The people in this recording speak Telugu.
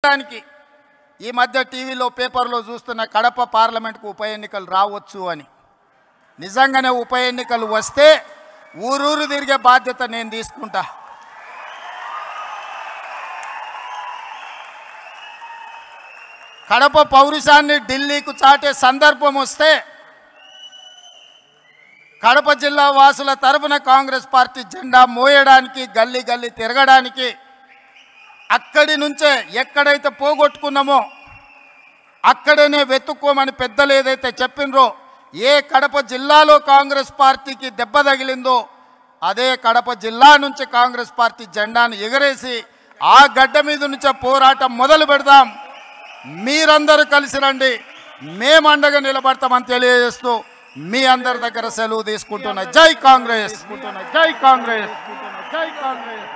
దానికి ఈ మధ్య టీవీలో పేపర్లో చూస్తున్న కడప పార్లమెంట్కు ఉప ఎన్నికలు రావచ్చు అని. నిజంగానే ఉప ఎన్నికలు వస్తే ఊరూరు తిరిగే బాధ్యత నేను తీసుకుంటా. కడప పౌరుషాన్ని ఢిల్లీకు చాటే సందర్భం వస్తే కడప జిల్లా వాసుల తరఫున కాంగ్రెస్ పార్టీ జెండా మోయడానికి గల్లీ గల్లీ తిరగడానికి అక్కడి నుంచే ఎక్కడైతే పోగొట్టుకున్నామో అక్కడనే వెతుక్కోమని పెద్దలు ఏదైతే చెప్పినరో, ఏ కడప జిల్లాలో కాంగ్రెస్ పార్టీకి దెబ్బ తగిలిందో అదే కడప జిల్లా నుంచి కాంగ్రెస్ పార్టీ జెండాను ఎగరేసి ఆ గడ్డ మీద నుంచే పోరాటం మొదలు పెడదాం. మీరందరూ కలిసి రండి, మేము అండగా నిలబడతామని తెలియజేస్తూ మీ అందరి దగ్గర సెలవు తీసుకుంటున్నా. జై కాంగ్రెస్, జై కాంగ్రెస్, జై కాంగ్రెస్.